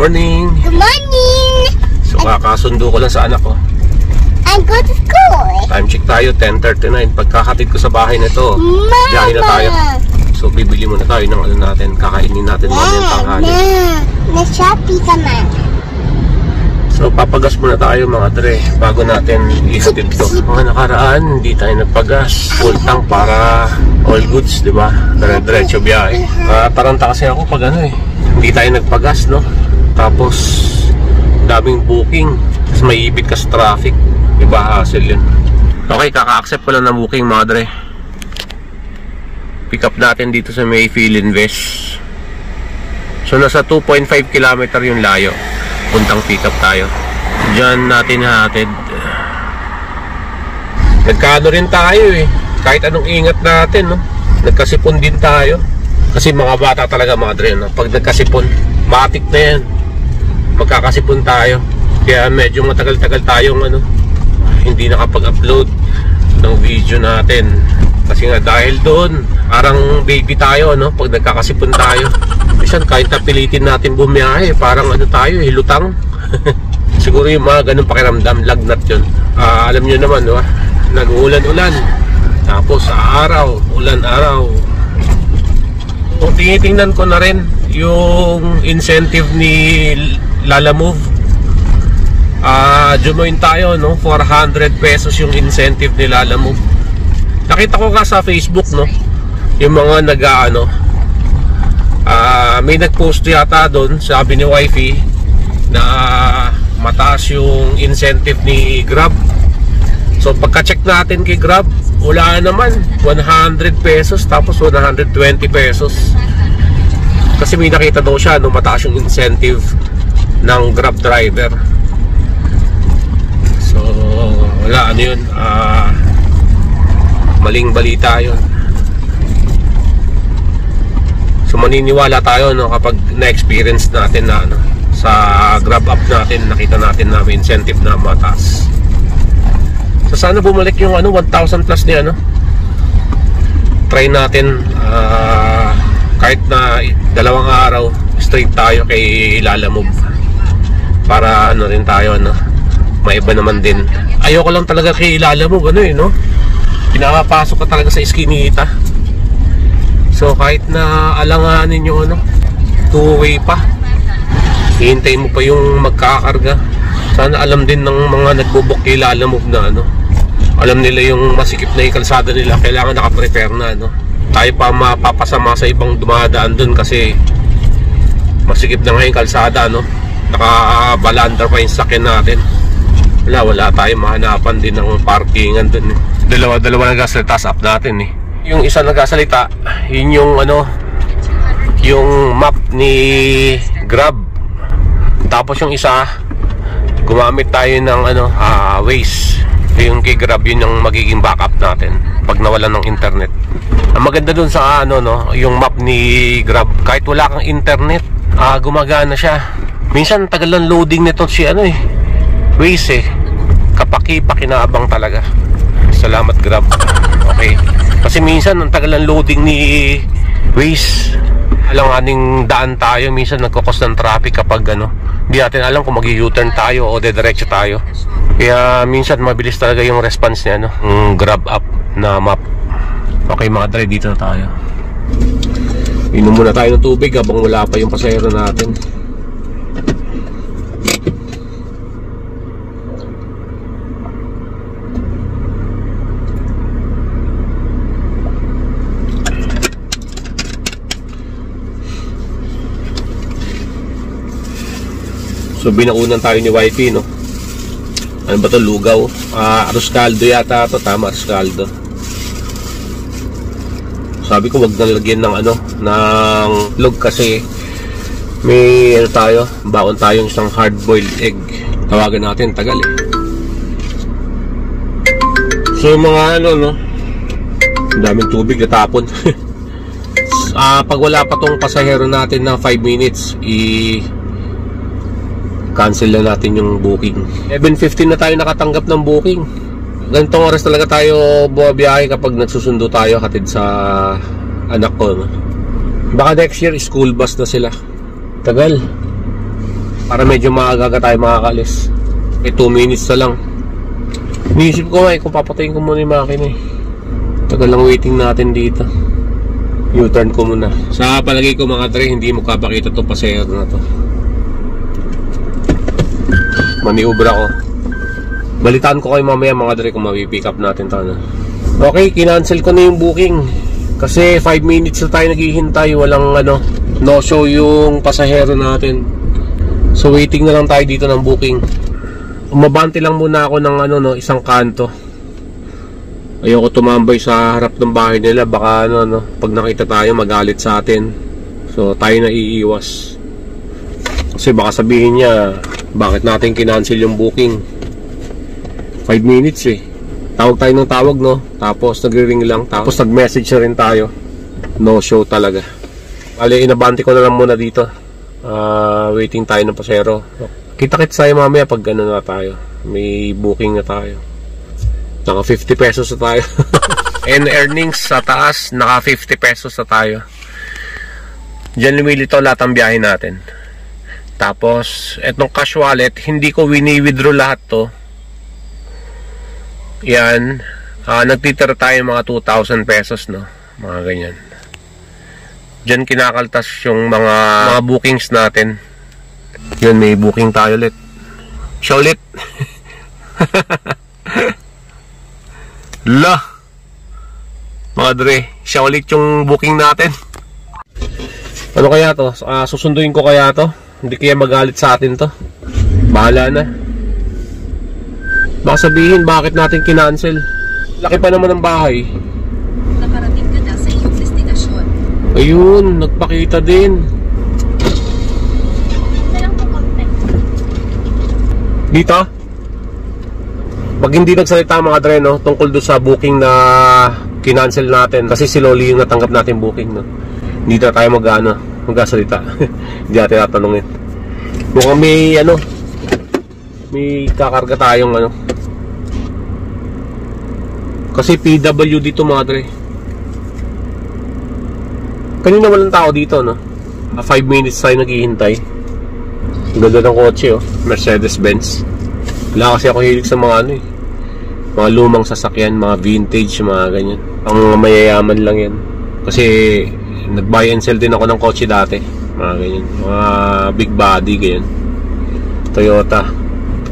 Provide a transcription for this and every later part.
morning. Good morning. So kakasundo ko lang sa anak ko. I go to school. Time check tayo, 10:39. Pagkakatid ko sa bahay na to, biyahe na tayo. So bibili muna tayo ng ano natin, kakainin natin muna yung tanghali. Na-Shopee ka man. So papagas muna tayo mga dre bago natin ihatid to. Mga nakaraan, hindi tayo nagpagas. Full tank para all goods, di ba? Dire-diretso biyahe. Taranta kasi ako pag ano hindi tayo nagpagas, no? Tapos daming booking. Tapos may ibig ka sa traffic. Diba, hassle yun. Okay, kaka-accept ko lang ng booking mga dre. Pick up natin dito sa Mayfield Invest. So nasa 2.5 km yung layo. Puntang pick up tayo. Diyan natin hatid. Nagkano rin tayo kahit anong ingat natin, no? Nagkasipon din tayo. Kasi mga bata talaga mga dre, no? Pag nagkasipon, matik na yan. Pagkakasipon tayo. Kaya medyo matagal-tagal tayong hindi nakapag-upload ng video natin. Kasi nga dahil doon, parang baby tayo, no? Pag nagkakasipon tayo. Minsan kahit napilitin natin bumiyahe, parang tayo, hilutang. Siguro yung mga ganun pakiramdam, lagnat yun. Alam nyo naman, no? Nag-uulan-ulan. Tapos araw, ulan-araw. So, tinitingnan ko na rin yung incentive ni Lalamove. Jumoin tayo, no? 400 pesos yung incentive ni Lalamove. Nakita ko nga sa Facebook, no? Yung mga may nagpost yata doon, sabi ni wifey na mataas yung incentive ni Grab. So pagka-check natin kay Grab, wala naman, 100 pesos tapos 120 pesos. Kasi may nakita daw siya, no, mataas yung incentive ng Grab driver. So wala, yun, maling balita yun. So maniniwala tayo, no, kapag na-experience natin na sa Grab app natin, nakita natin na may incentive na mataas. So sana bumalik yung 1,000 plus ni try natin, kahit na 2 araw straight tayo kay Lalamove para rin tayo, maiba naman din. Ayoko lang talaga kay Lalamove, no? Pinapasok ka talaga sa iskinita. So kahit na alanganin yung two-way pa, hihintay mo pa yung magkakarga. Sana alam din ng mga nagbubuk kay Lalamove na alam nila yung masikip na yung kalsada nila, kailangan nakaprepare na, tayo pa mapapasama sa ibang dumadaan dun kasi masikip na nga yung kalsada, nakabalanda pa yung sakyan natin. Wala tayo mahanapan din ng parkingan dun. Dalawa nagasalita sa app natin Yung isa nagasalita, yun yung yung map ni Grab. Tapos yung isa, gumamit tayo ng Waze. Yung kay Grab, yun yung magiging backup natin pag nawalan ng internet. Ang maganda dun sa yung map ni Grab, kahit wala kang internet, gumagana siya. Minsan tagal lang loading nito si Waze kapaki-pakinaabang talaga. Salamat Grab. Okay. Kasi minsan ang tagal ng loading ni Waze. Alanganing daan tayo, minsan nagkakos ng traffic kapag hindi natin alam kung mag-u-turn tayo o dediretso tayo. Kaya minsan mabilis talaga yung response niya, Grab app na map. Okay mga dre, dito na tayo. Inom muna tayo ng tubig habang wala pa yung pasahero natin. So binaunan tayo ni wifey, Ano ba to? Lugaw. Arroz caldo yata to. Tama, arroz caldo. Sabi ko wag nalagyan ng ng log kasi may tayo, baon tayong isang hard boiled egg. Tawagan natin, tagal So mga daming tubig natapon. Pag wala pa tong pasahero natin na 5 minutes, cancel na natin yung booking. 11:15 na tayo nakatanggap ng booking. Ganitong oras talaga tayo bumabiyahe kapag nagsusundo tayo hatid sa anak ko. Baka next year school bus na sila. Tagal. para medyo maaga tayo makakalis. 2 minutes na lang. Niisip ko nga kung papatayin ko muna yung makina tagal lang waiting natin dito. U-turn ko muna. Sa palagay ko mga dre, hindi mo kapakita to pasahero na to. Maniubra ko. Balitaan ko kayo mamaya mga dre kung mapipick up natin to na. Okay, kinancel ko na yung booking kasi 5 minutes na tayo naghihintay. Walang no show yung pasahero natin. So waiting na lang tayo dito ng booking. Umabante lang muna ako ng isang kanto. Ayoko tumambay sa harap ng bahay nila. Baka pag nakita tayo magalit sa atin. So tayo na iiwas. Kasi baka sabihin niya, bakit natin kinancel yung booking? 5 minutes Tawag tayo ng tawag tapos nagre-ring lang. Tapos nag-message na rin tayo. No show talaga. Bale, inabante ko na lang muna dito. Waiting tayo ng pasero. Kita-kits tayo mamaya pag na tayo. May booking na tayo. Naka 50 pesos na tayo. And earnings sa taas, naka 50 pesos na tayo. Diyan lumilito lahat ang biyahe natin. Tapos etong cash wallet, hindi ko wini-withdraw lahat to. Yan, nagtitira tayo mga 2,000 pesos mga ganyan. Diyan kinakaltas yung mga bookings natin. Yun, may booking tayo ulit. Siya ulit. La mga dre, siya ulit yung booking natin. Ano kaya to? Susunduin ko kaya to? Hindi kaya magalit sa atin to? Bahala na. Baka sabihin bakit natin kinancel. Laki pa naman ng bahay. Nakarating ka na sa iyong destinasyon. Ayun, nagpakita din. Dito? Pag hindi nagsalita mga dre tungkol doon sa booking na kinancel natin, kasi si Loli yung natanggap natin booking hindi na tayo magsasalita. Hindi natin tatanungin. Mukhang may kakarga tayong kasi PW dito mga dre. Kanina walang tao dito 5 minutes tayo naghihintay. Ganda ng kotse Mercedes-Benz. Wala kasi ako hilig sa mga mga lumang sasakyan, mga vintage, mga ganyan. Ang mayayaman lang yan. Kasi nag-buy and sell din ako ng kotse dati. Mga ganyan, mga big body ganyan. Toyota.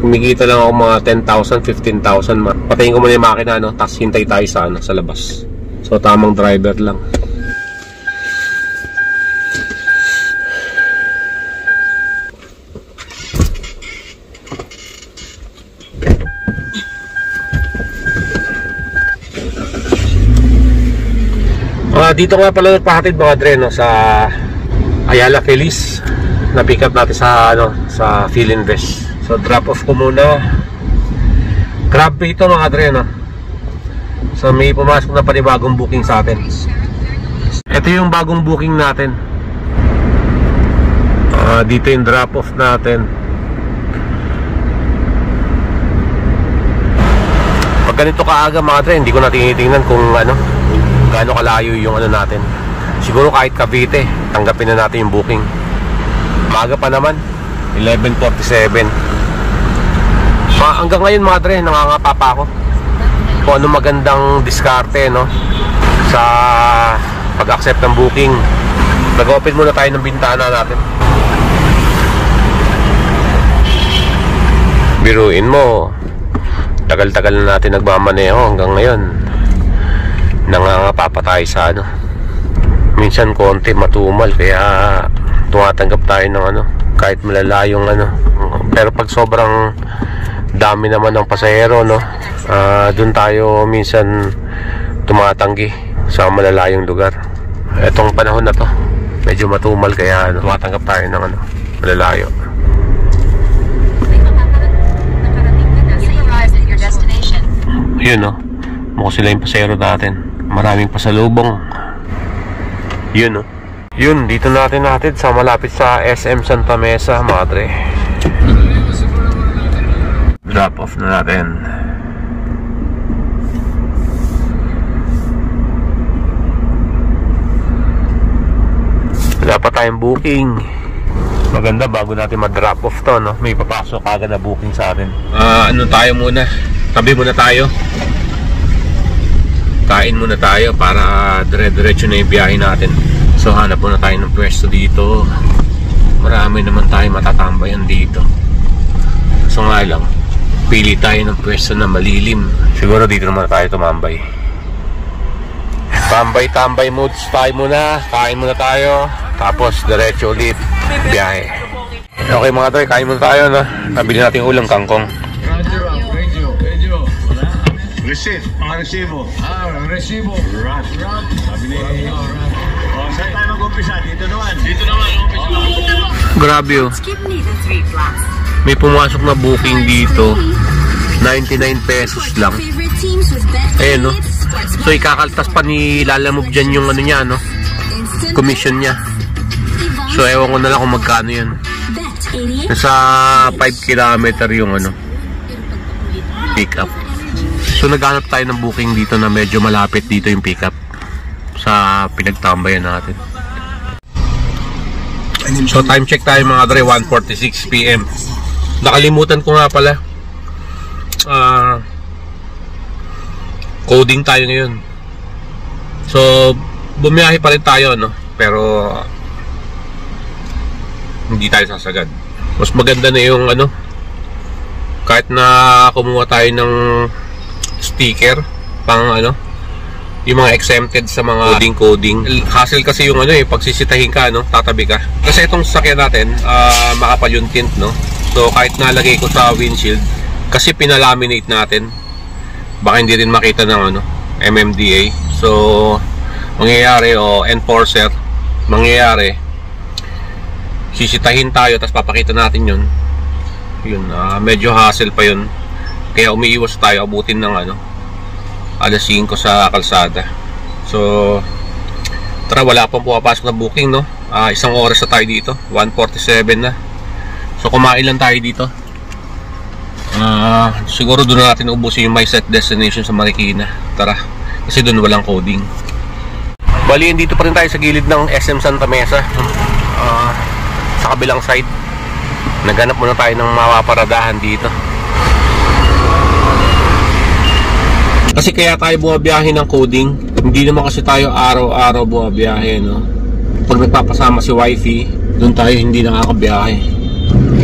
Kumikita lang ako mga 10,000, 15,000. Patayin ko muna yung makina tapos hintay tayo sa labas. So tamang driver lang. Dito nga pala nagpahatid mga dre sa Ayala Feliz. Na-pick up natin sa Philinvest. So drop off ko muna. Grab ito mga dre So may pumasok na panibagong booking sa atin. Ito yung bagong booking natin. Dito yung drop off natin. Pag ganito kaaga mga dre, hindi ko na tinitingnan kung gaano kalayo yung natin. Siguro kahit Cavite, tanggapin na natin yung booking. Maaga pa naman, 11:47. Hanggang ngayon mga dre, nangangapa pa ako kung ano magandang diskarte sa pag-accept ng booking. Nag-open muna tayo ng bintana natin. Biruin mo, tagal-tagal na natin nagmamaneho hanggang ngayon. Nangangapa pa tayo sa minsan konti matumal, kaya tumatanggap tayo ng kahit malalayong pero pag sobrang dami naman ng pasahero dun tayo minsan tumatanggi sa malalayong lugar. Etong panahon na to medyo matumal, kaya tumatanggap tayo ng malalayo. Yun mukhang sila yung pasahero natin. Maraming pasalubong. Yun Yun, dito natin sa malapit sa SM Santa Mesa, madre. Drop off na natin. Wala pa tayong booking. Maganda bago natin mag-drop off to, no? May papasok agad na booking sa atin. Ano tayo muna? Tabi muna tayo. Kain muna tayo para dire-diretso na yung biyahe natin. So hanap muna tayo ng pwesto dito. Marami naman tayo matatambayan dito. So nga lang, pili tayo ng pwesto na malilim. Siguro dito naman tayo tumambay. Tambay-tambay moods tayo muna. Kain muna tayo. Tapos diretso ulit biyahe. Okay mga toy, kain muna tayo, no? Nabili natin ulang kangkong. Radio. Wala. Receipt. Resibo. Resibo. Rat. Sabi ni... saan tayo mag-umpisa? Dito naman. Grabe oh. May pumasok na booking dito. 99 pesos lang. Ayan no. So ikakaltas pa ni Lalamove dyan yung ano niya, no? Commission niya. So ewan ko na lang kung magkano yun. Nasa 5 kilometer yung ano, pick up. So naghanap tayo ng booking dito na medyo malapit dito yung pick up sa pinagtambayan natin. So time check tayo mga dre, 1:46 PM. Nakalimutan ko nga pala, coding tayo ngayon. So bumiyahe pa rin tayo, no? Pero hindi tayo sasagad. Mas maganda na yung ano, kahit na kumuha tayo ng sticker pang ano, yung mga exempted sa mga coding. Hassle kasi yung ano pagsisitahin ka, no? Tatabi ka. Kasi itong sasakyan natin, makapal yung tint, no? So kahit nalagay ko sa windshield, kasi pinalaminate natin, baka hindi rin makita ng ano, MMDA. So mangyayari o enforcer, mangyayari, sisitahin tayo tapos papakita natin yun. Medyo hassle pa yun. Kaya umiiwas tayo, abutin ng ano, alas 5 sa kalsada. So tara, wala pang pumapasok na booking, no? Isang oras na tayo dito, 1:47 na. So kumain lang tayo dito. Siguro doon na natin ubusin yung my set destination sa Marikina. Tara, kasi doon walang coding. Bali, dito pa rin tayo sa gilid ng SM Santa Mesa, sa kabilang side. Naghanap muna tayo ng mapaparadahan dito. Kasi kaya tayo bumabiyahe ng coding, hindi naman kasi tayo araw-araw bumabiyahe, no? Pag nagpapasama si wifey, doon tayo hindi nakakabiyahe.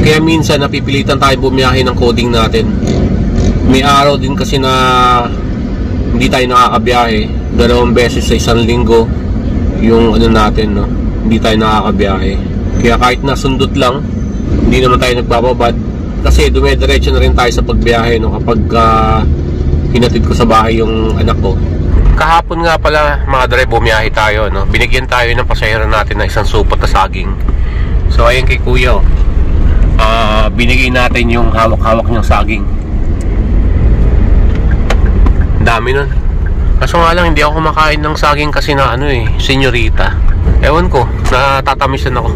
Kaya minsan napipilitan tayo bumiyahe ng coding natin. May araw din kasi na hindi tayo nakakabiyahe, 2 beses sa isang linggo yung ano natin, no? Hindi tayo nakakabiyahe. Kaya kahit nasundot lang, hindi naman tayo nagbababad. Kasi dumediretso na rin tayo sa pagbiyahe, no? Kapag hinatid ko sa bahay yung anak ko. Kahapon nga pala mga dre, bumiyahe tayo, no? Binigyan tayo ng pasahero natin ng isang supot na saging. So ayun kay kuya, binigay natin yung hawak-hawak niyang saging. Dami nun. Kaso nga lang, hindi ako kumakain ng saging kasi na ano senyorita. Ewan ko, natatamisan ako.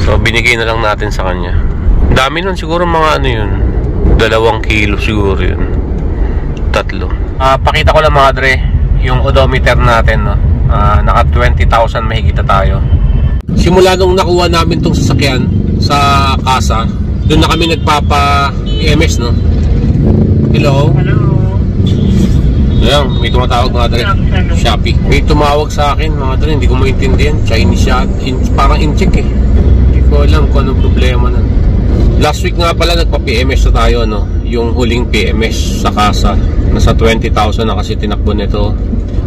So binigay na lang natin sa kanya. Dami nun, siguro mga ano yun, 2 kilo siguro yun, 3. Pakita ko lang mga dre, yung odometer natin, no? Naka 20,000 mahigit na tayo. Simula nung nakuha namin tong sasakyan sa kasa, doon na kami nagpapa-EMS, no? Hello? Ayan, may tumatawag mga dre, Shopee. May tumawag sa akin mga dre, hindi ko maintindihan. Chinese siya, parang in-check Hindi ko alam kung anong problema nun. Last week nga pala nagpa-PMS na tayo, no? Yung huling PMS sa kasa, nasa 20,000 na kasi tinakbo nito.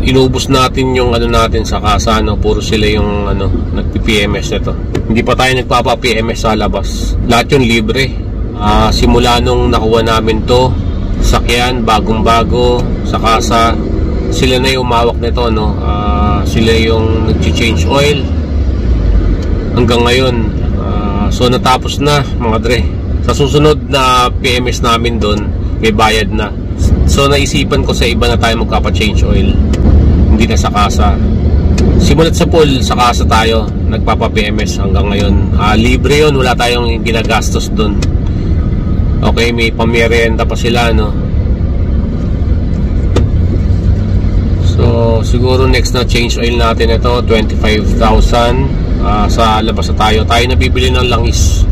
Inubos natin yung ano natin sa kasa, no? Puro sila yung ano, nagpi-PMS nito. Hindi pa tayo nagpapa-PMS sa labas. Lahat yung libre. Simula nung nakuha namin to sakyan, bagong-bago sa kasa, sila na yung umawak nito, no? Sila yung nag-change oil hanggang ngayon. So natapos na mga dre. Sa susunod na PMS namin doon, may bayad na. So naisipan ko sa iba na tayo magpapa-change oil, hindi na sa kasa. Simulat sa pool, sa kasa tayo nagpapa-PMS hanggang ngayon. Libre yun, wala tayong ginagastos doon. Okay, may pamerienda pa sila, no? So siguro next na change oil natin ito, 25,000. sa labas na tayo na bibili ng langis.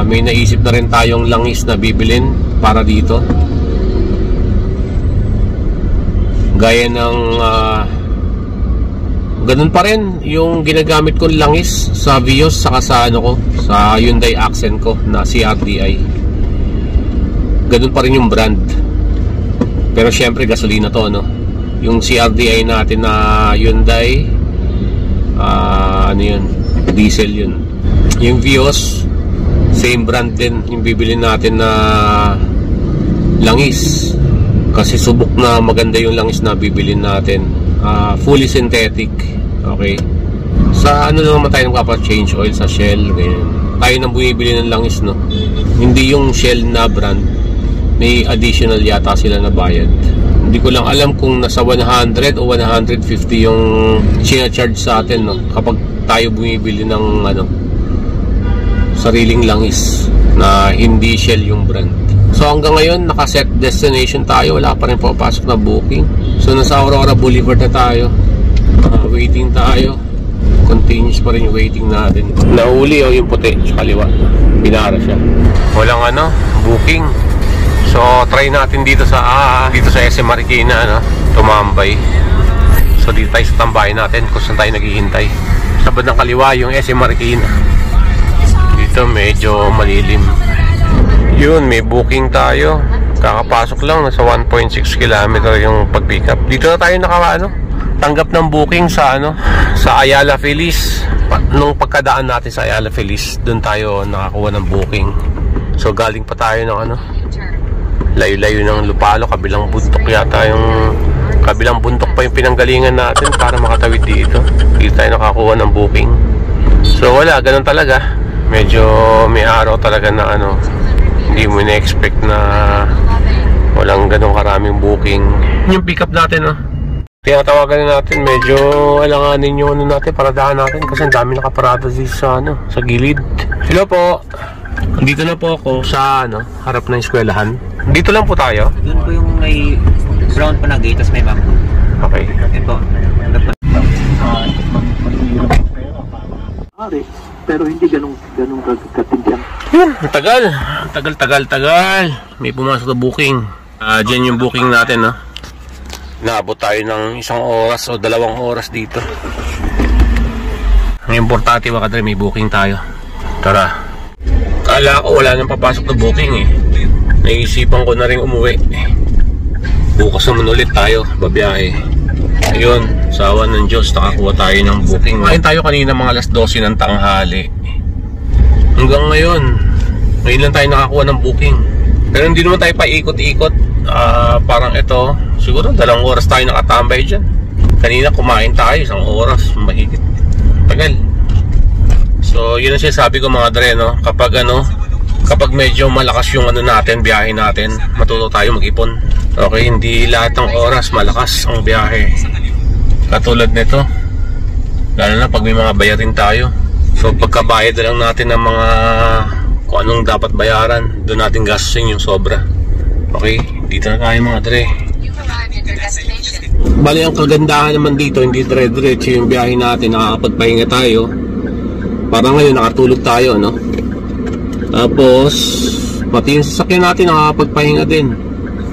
May naisip na rin tayong langis na bibilin para dito, gaya ng ganun pa rin yung ginagamit kong langis sa Vios saka sa sa Hyundai Accent ko na CRDI. Ganun pa rin yung brand, pero syempre gasolina to, no? Yung CRDI natin na Hyundai, yun, diesel yun. Yung Vios, same brand din yung bibili natin na langis, kasi subok na maganda yung langis na bibili natin. Fully synthetic. Okay, sa naman tayo nagpapa-change oil sa Shell, ganyan. Tayo nang bumibili ng langis, no? Hindi yung Shell na brand, may additional yata sila na bayad. Hindi ko lang alam kung nasa 100 o 150 yung charge sa atin, no? Kapag tayo bumibili ng sariling langis na hindi Shell yung brand. So hanggang ngayon naka-set destination tayo, wala pa rin papasok na booking. So nasa Aurora Boulevard na tayo, waiting tayo, continuous pa rin yung waiting natin. Nahuli yung puti sa kaliwa, binara siya, walang booking. So try natin dito sa SM Marikina, tumambay. So dito tayo sa tambahin natin kung saan tayo naghihintay. Sa bandang kaliwa yung SM Marikina, dito medyo malilim. Yun, may booking tayo. Kakapasok lang, nasa 1.6 km yung pag-pick up. Dito na tayo tanggap ng booking sa sa Ayala Feliz. Nung pagkadaan natin sa Ayala Feliz, doon tayo nakakuha ng booking. So galing pa tayo ng layo-layo ng Lupalo, kabilang bundok yata yung pa yung pinanggalingan natin para makatawid dito. Dito tayo nakakuha ng booking. So wala, ganun talaga. Medyo may araw talaga na hindi mo na-expect na walang ganong karaming booking. Yung pick up natin, tinatawagan natin, medyo alanganin yung natin, paradahan natin kasi ang dami nakaparada dito sa sa gilid. Hello po, dito na po ako sa harap ng eskwelahan. Dito lang po tayo. Doon po yung may brown pa na gate, tapos may bamboo. Okay. Ito. Pero hindi ganun katindyang. Yun, tagal. May pumasok na booking. Diyan yung booking natin, Naabot tayo ng 1 oras o 2 oras dito. Ang importante mga kadre, may booking tayo. Tara. Kala ko wala nang papasok na booking Naisipan ko na rin umuwi. Bukas naman ulit tayo, babiyahe. Ayun, sa awan ng Diyos, nakakuha tayo ng booking. Kain tayo kanina mga alas 12 ng tanghali. Hanggang ngayon lang tayo nakakuha ng booking. Pero hindi naman tayo paikot-ikot. Parang ito, siguro 2 oras tayo nakatambay dyan. Kanina kumain tayo 1 oras, mahigit. Tagal. So yun ang sinasabi ko mga dre, kapag medyo malakas yung natin, biyahe natin, matuto tayo mag-ipon. Okay, hindi lahat ng oras malakas ang biyahe. Katulad nito, lalo na pag may mga bayarin tayo. So pagkabayad na lang natin ng mga kung anong dapat bayaran, doon natin gastusin yung sobra. Okay, dito na tayo mga dre. Bali ang kagandahan naman dito, hindi dire-diretso yung biyahe natin, nakakapagpahinga tayo. Parang ngayon nakatulog tayo, Tapos pati yung sasakyan natin nakakapagpahinga din.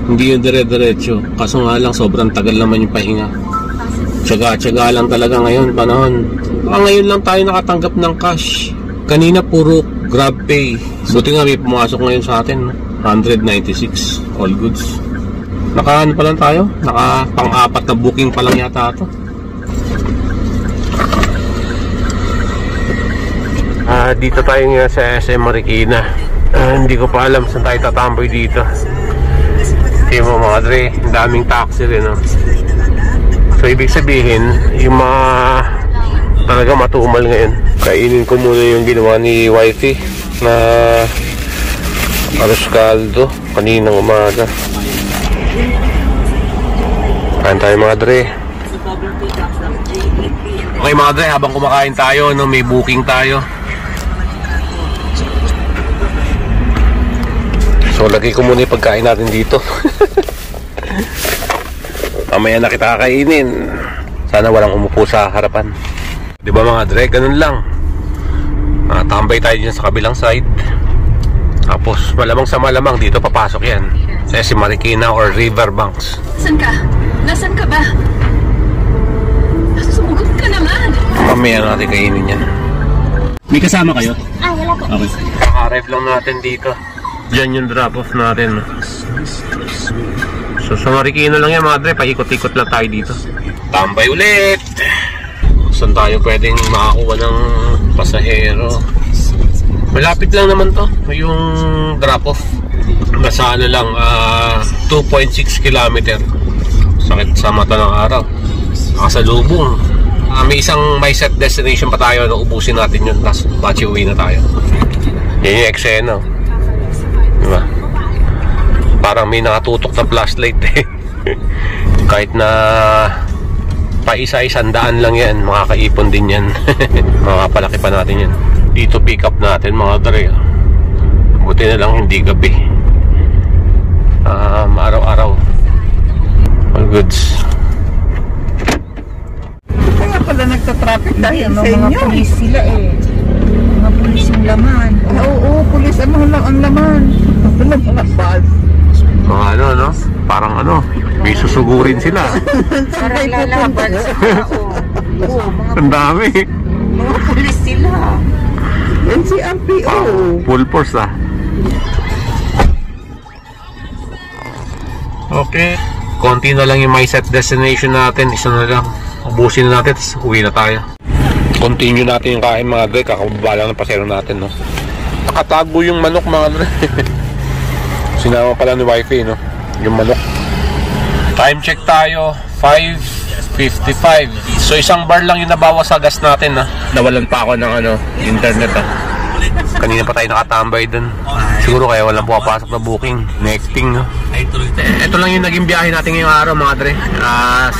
Hindi yung dire-diretso. Kaso nga lang sobrang tagal naman yung pahinga. Tsaga-tsaga lang talaga ngayon panahon. Ngayon lang tayo nakatanggap ng cash. Kanina puro GrabPay. Buti nga may pumasok ngayon sa atin, 196 all goods. Naka pa lang tayo, naka pang-4 na booking pa lang yata ito. Dito tayo nga sa SM Marikina. Hindi ko pa alam saan tayo tatamboy dito. Tingnan mo mga dre, ang daming taxi rin, So ibig sabihin, yung mga talaga matumal ngayon. Kainin ko muna yung ginawa ni wifey na arroz caldo kaninang umaga. Kain tayo mga dre. Okay mga dre, habang kumakain tayo, may booking tayo. So lagay ko muna yung pagkain natin dito. Mamaya na kita kakainin. Sana walang umupo sa harapan. Diba mga dre, ganun lang. Tambay tayo dyan sa kabilang side. Tapos malamang sa malamang dito papasok yan sa si Marikina or Riverbanks. Saan ka? Nasaan ka ba? Sumagot ka naman! Mamaya natin kainin yan. May kasama kayo? Ah, wala po. Okay. Kaka-arrive lang natin dito. Diyan yung drop-off natin. So sa Marikina lang yan, madre. Paikot-ikot lang tayo dito. Tambay ulit! Saan tayo pwedeng makakuha ng pasahero? Malapit lang naman to, yung drop-off. Nasa ano lang, 2.6 km. Sakit sa mata ng araw. Nakasalubong. May isang may set destination pa tayo na ubusin natin yun. Tapos bachi uwi na tayo. Yan yung eksena. Diba? Parang may nakatutok na flashlight eh. Kahit na pa isa-100 lang yan, makakaipon din yan. Makapalaki pa natin yan. Dito pick up natin mga dre. Buti na lang hindi gabi. Araw-araw. All goods. Kaya pala nagta-traffic dahil mga pulis sila eh. Mga pulis yung laman. Oo, pulis ang laman. Mga bus. Mga ano, no? Parang ano, may susugurin sila. Parang lalaban sa tao. Oo, Ang dami. mga pulis sila. NCRPO. Full force ah. Okay. Konti na lang yung may set destination natin. Isa na lang. Ubusin na natin, tapos uwi na tayo. Continue natin yung kain mga dre. Kakababa lang ng pasero natin, no? Nakatago yung manok mga dre. Sinama pala ni wifi, no? Yung manok. Time check tayo. 5:55. So isang bar lang yung nabawas sa gas natin, ha? Nawalan pa ako ng ano, internet, ha? Kanina pa tayo nakatambay dun. Siguro kaya walang pumapasok na booking. Connecting, no? Ito lang yung naging biyahe natin ngayong araw mga dre.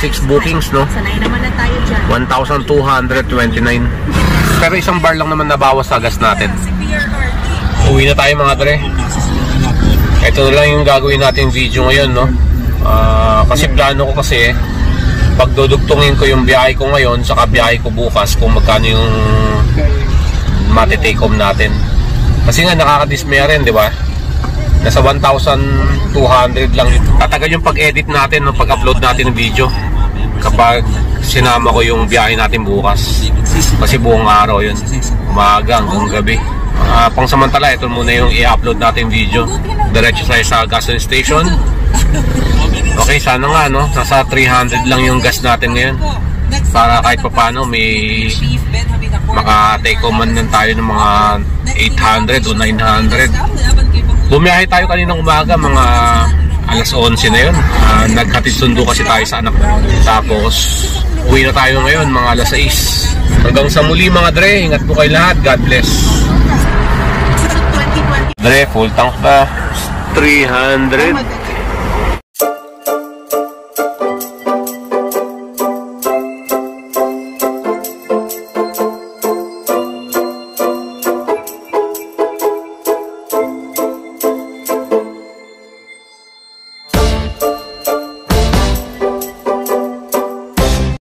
6 bookings, no? Sanay naman na tayo dyan. 1,229. Pero isang bar lang naman nabawas sa gas natin. Si PRRT. Uwi na tayo mga dre. Ito na lang yung gagawin natin video ngayon, no? Kasi plano ko kasi pagdudugtungin ko yung biyahe ko ngayon saka biyahe ko bukas kung magkano yung mati-take home natin. Kasi nga nakakadismaya rin, di ba? Nasa 1,200 lang. Tatagal yung pag-edit natin, no? Pag-upload natin ng video kapag sinama ko yung biyahe natin bukas. Kasi buong araw yun. Umaga hanggang gabi. Pangsamantala, ito muna yung i-upload natin video. Diretso tayo sa gasoline station. Okay, sana nga, no? Nasa 300 lang yung gas natin ngayon. Para kahit papano may maka-take home man lang tayo ng mga 800 o 900. Bumiyahe tayo kaninang umaga, mga alas 11 na yun. Naghatid sundo kasi tayo sa anak. Tapos uwi na tayo ngayon, mga alas 6. Hanggang sa muli mga dre, ingat po kayo lahat. God bless. Dre, full tank ba? 300.